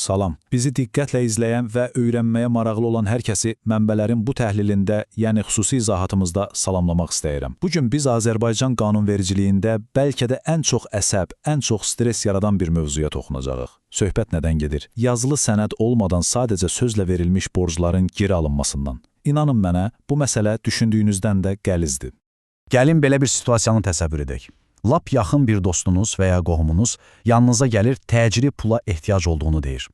Salam. Bizi diqqətlə izləyən və öyrənməyə maraqlı olan hər kəsi mənbələrin bu təhlilində, yəni xüsusi izahatımızda salamlamaq istəyirəm. Bugün biz Azərbaycan qanunvericiliyində bəlkə də ən çox əsəb, ən çox stres yaradan bir mövzuya toxunacağıq. Söhbət nədən gedir? Yazılı sənəd olmadan sadəcə sözlə verilmiş borcların geri alınmasından. İnanın mənə, bu məsələ düşündüyünüzdən də qəlizdir. Gəlin belə bir situasiyanı təsəvvür edək. Lap yaxın bir dostunuz və ya qohumunuz yanınıza gəlir, təcili pula ehtiyac olduğunu deyir.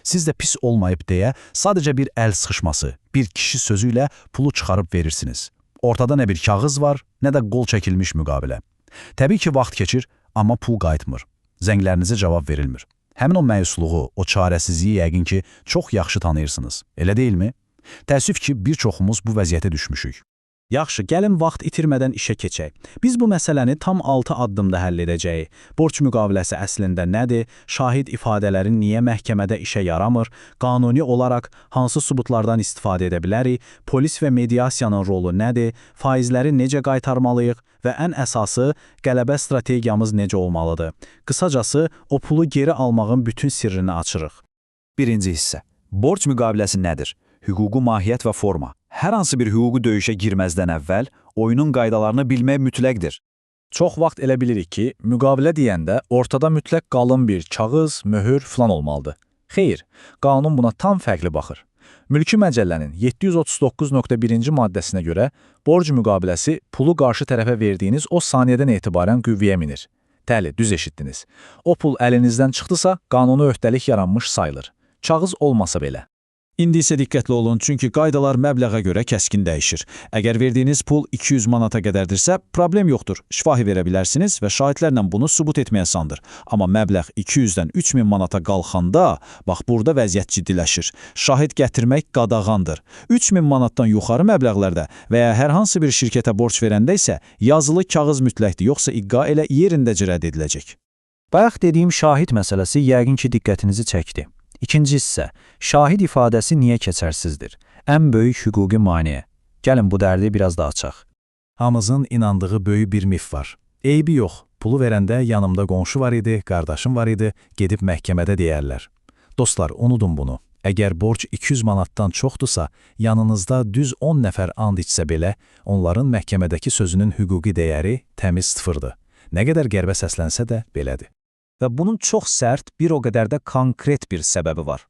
Siz də pis olmayıb deyə sadəcə bir əl sıxışması, bir kişi sözü ilə pulu çıxarıb verirsiniz. Ortada nə bir kağız var, nə də qol çəkilmiş müqavilə. Təbii ki, vaxt keçir, amma pul qayıtmır. Zənglərinizə cavab verilmir. Həmin o məyusluğu, o çarəsizliyi yəqin ki, çox yaxşı tanıyırsınız. Elə deyilmi? Təəssüf ki, bir çoxumuz bu vəziyyətə düşmüşük. Yaxşı, gəlin vaxt itirmədən işə keçək. Biz bu məsələni tam 6 addımda həll edəcəyik. Borc müqaviləsi əslində nədir? Şahid ifadələri niyə məhkəmədə işə yaramır? Qanuni olaraq hansı sübutlardan istifadə edə bilərik? Polis və mediasiyanın rolu nədir? Faizləri necə qaytarmalıyıq? Və ən əsası, qələbə strategiyamız necə olmalıdır? Qısacası, o pulu geri almağın bütün sirrini açırıq. Birinci hissə. Borc müqaviləsi nədir? Hüquqi mahiyyət və forma. Hər hansı bir hüquqi döyüşə girməzdən əvvəl oyunun qaydalarını bilmək mütləqdir. Çox vaxt elə bilirik ki, müqavilə deyəndə ortada mütləq qalın bir kağız, möhür filan olmalıdır. Xeyr, qanun buna tam fərqli baxır. Mülki Məcəllənin 739.1-ci maddəsinə görə borc müqaviləsi pulu qarşı tərəfə verdiyiniz o saniyədən etibarən qüvvəyə minir. Təli, düz eşitdiniz. O pul əlinizdən çıxdısa, qanuni öhdəlik yaranmış sayılır. Kağız olmasa belə. İndi isə diqqətli olun, çünki qaydalar məbləğə görə kəskin dəyişir. Əgər verdiyiniz pul 200 manata qədərdirsə, problem yoxdur. Şifahi verə bilərsiniz və şahidlərlə bunu sübut etməyə sandır. Amma məbləğ 200-dən 3000 manata qalxanda, bax burada vəziyyət ciddiləşir. Şahid gətirmək qadağandır. 3000 manatdan yuxarı məbləğlərdə və ya hər hansı bir şirkətə borc verəndə isə yazılı kağız mütləqdir, yoxsa iqqa elə yerindəcə rədd ediləcək. Bayaq dediyim şahid məsələsi yəqin ki, diqqətinizi çəkdi. İkinci hissə, şahid ifadəsi niyə keçərsizdir? Ən böyük hüquqi maneə. Gəlin bu dərdi biraz da açaq. Hamımızın inandığı böyük bir mif var. Eybi yox, pulu verəndə yanımda qonşu var idi, qardaşım var idi, gedib məhkəmədə deyərlər. Dostlar, unudun bunu. Əgər borc 200 manatdan çoxdursa, yanınızda düz 10 nəfər and içsə belə, onların məhkəmədəki sözünün hüquqi dəyəri təmiz sıfırdır. Nə qədər qərbə səslənsə də belədir. Və bunun çox sərt, bir o qədər də konkret bir səbəbi var.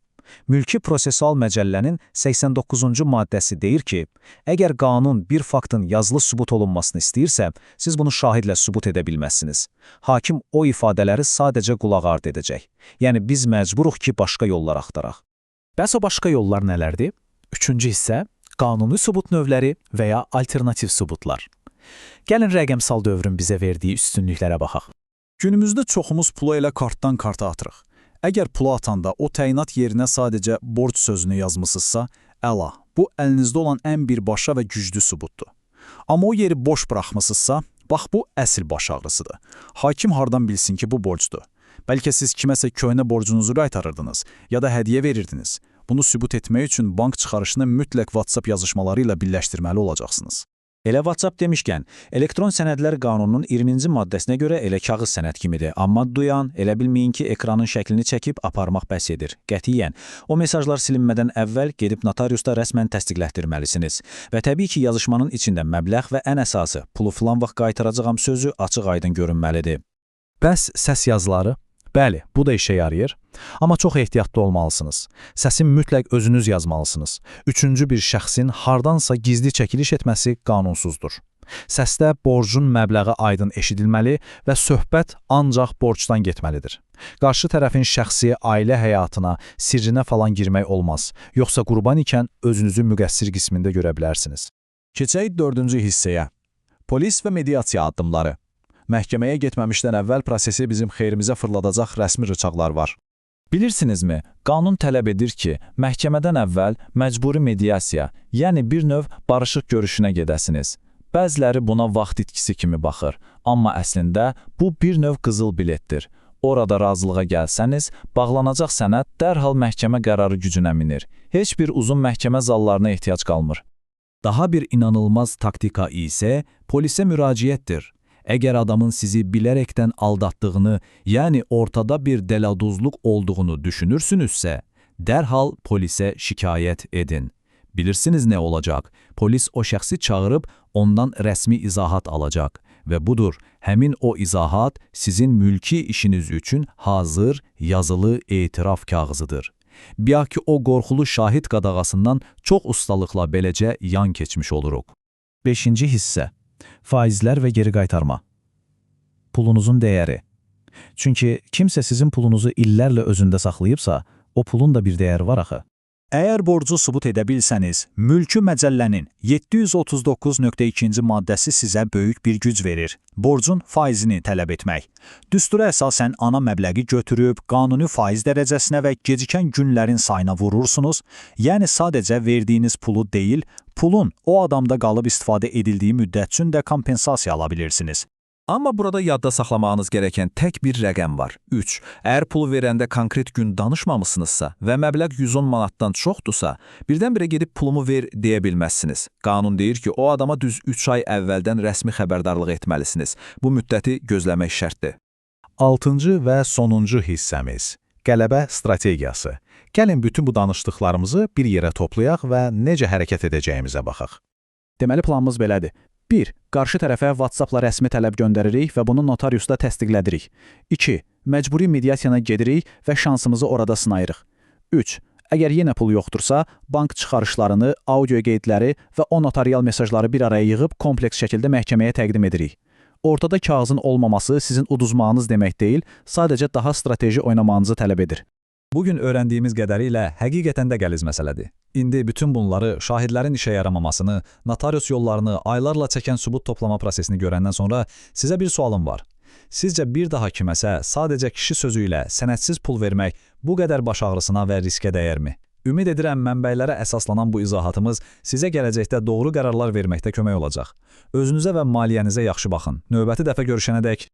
Mülki Prosessual Məcəllənin 89-cu maddəsi deyir ki, əgər qanun bir faktın yazılı sübut olunmasını istəyirsə, siz bunu şahidlə sübut edə bilməzsiniz. Hakim o ifadələri sadəcə qulaq ard edəcək. Yəni biz məcburuq ki, başqa yollar axtaraq. Bəs o başqa yollar nələrdir? Üçüncü hissə, qanuni sübut növləri və ya alternativ sübutlar. Gəlin rəqəmsal dövrün bizə verdiyi üstünlüklərə baxaq. Günümüzdə çoxumuz pulu elə kartdan karta atırıq. Əgər pulu atanda o təyinat yerinə sadəcə borc sözünü yazmısınızsa, əla, bu əlinizdə olan ən birbaşa və güclü sübutdur. Amma o yeri boş buraxmısınızsa, bax bu əsl baş ağrısıdır. Hakim hardan bilsin ki, bu borcdur? Bəlkə siz kiməsə köhnə borcunuzu qaytarırdınız ya da hədiyyə verirdiniz. Bunu sübut etmək üçün bank çıxarışını mütləq WhatsApp yazışmaları ilə birləşdirməli olacaqsınız. Elə WhatsApp demişkən, elektron sənədlər qanununun 20-ci maddəsinə görə elə kağız sənəd kimidir. Amma duyan, elə bilməyin ki, ekranın şəklini çəkib aparmaq bəs edir. Qətiyyən, o mesajlar silinmədən əvvəl gedib notariusda rəsmən təsdiqlətdirməlisiniz. Və təbii ki, yazışmanın içində məbləğ və ən əsası, pulu filan vaxt qaytaracağam sözü açıq-aydın görünməlidir. Bəs səs yazıları? Bəli, bu da işə yarayır. Amma çox ehtiyatlı olmalısınız. Səsi mütləq özünüz yazmalısınız. Üçüncü bir şəxsin hardansa gizli çəkiliş etməsi qanunsuzdur. Səsdə borcun məbləği aydın eşidilməli və söhbət ancaq borcdan getməlidir. Qarşı tərəfin şəxsi ailə həyatına, sirrinə falan girmək olmaz. Yoxsa qurban ikən özünüzü müqəssir qismində görə bilərsiniz. Keçək 4-cü hissəyə. Polis və mediasiya addımları. Məhkəməyə getməmişdən əvvəl prosesi bizim xeyrimizə fırladacaq rəsmi rıçaqlar var. Bilirsinizmi, qanun tələb edir ki, məhkəmədən əvvəl məcburi mediasiya, yəni bir növ barışıq görüşünə gedəsiniz. Bəziləri buna vaxt itkisi kimi baxır, amma əslində bu bir növ qızıl biletdir. Orada razılığa gəlsəniz, bağlanacaq sənəd dərhal məhkəmə qərarı gücünə minir. Heç bir uzun məhkəmə zallarına ehtiyac qalmır. Daha bir inanılmaz taktika isə polisə müraciətdir. Əgər adamın sizi bilərəkdən aldatdığını, yəni ortada bir dəladuzluq olduğunu düşünürsünüzsə, dərhal polisə şikayət edin. Bilirsiniz nə olacaq? Polis o şəxsi çağırıb ondan rəsmi izahat alacaq və budur, həmin o izahat sizin mülki işiniz üçün hazır, yazılı etiraf kağızıdır. Bia ki o qorxulu şahid qadağasından çox ustalıqla beləcə yan keçmiş oluruq. 5-ci hissə. Faizlər və geri qaytarma. Pulunuzun dəyəri. Çünki kimsə sizin pulunuzu illərlə özündə saxlayıbsa, o pulun da bir dəyəri var axı. Əgər borcu sübut edə bilsəniz, Mülkü Məcəllənin 739.2-ci maddəsi sizə böyük bir güc verir. Borcun faizini tələb etmək. Düstura əsasən ana məbləği götürüb, qanuni faiz dərəcəsinə və gecikən günlərin sayına vurursunuz, yəni sadəcə verdiyiniz pulu deyil, pulun o adamda qalıb istifadə edildiyi müddət üçün də kompensasiya ala bilirsiniz. Amma burada yadda saxlamağınız gerəkən tək bir rəqəm var. 3. Əgər pulu verəndə konkret gün danışmamısınızsa və məbləğ 110 manatdan çoxdursa, birdən-birə gedib pulumu ver deyə bilməzsiniz. Qanun deyir ki, o adama düz 3 ay əvvəldən rəsmi xəbərdarlıq etməlisiniz. Bu müddəti gözləmək şərtdir. 6-cı və sonuncu hissəmiz. Qələbə strategiyası. Gəlin bütün bu danışdıqlarımızı bir yerə toplayaq və necə hərəkət edəcəyimizə baxaq. Deməli planımız belədir. 1. Qarşı tərəfə WhatsApp-la rəsmi tələb göndəririk və bunu notariusda təsdiqlədirik. 2. Məcburi mediasiyana gedirik və şansımızı orada sınayırıq. 3. Əgər yenə pul yoxdursa, bank çıxarışlarını, audio qeydləri və o notarial mesajları bir araya yığıb kompleks şəkildə məhkəməyə təqdim edirik. Ortada kağızın olmaması sizin uduzmağınız demək deyil, sadəcə daha strateji oynamağınızı tələb edir. Bugün öyrəndiyimiz qədərilə həqiqətən də qəliz məsələdir. İndi bütün bunları, şahidlərin işə yaramamasını, notarius yollarını, aylarla çəkən sübut toplama prosesini görəndən sonra sizə bir sualım var. Sizcə bir daha kiməsə sadəcə kişi sözü ilə sənədsiz pul vermək bu qədər baş ağrısına və riskə dəyərmi? Ümid edirəm mənbələrə əsaslanan bu izahatımız sizə gələcəkdə doğru qərarlar verməkdə kömək olacaq. Özünüzə və maliyyənizə yaxşı baxın. Növbəti dəfə görüşənədək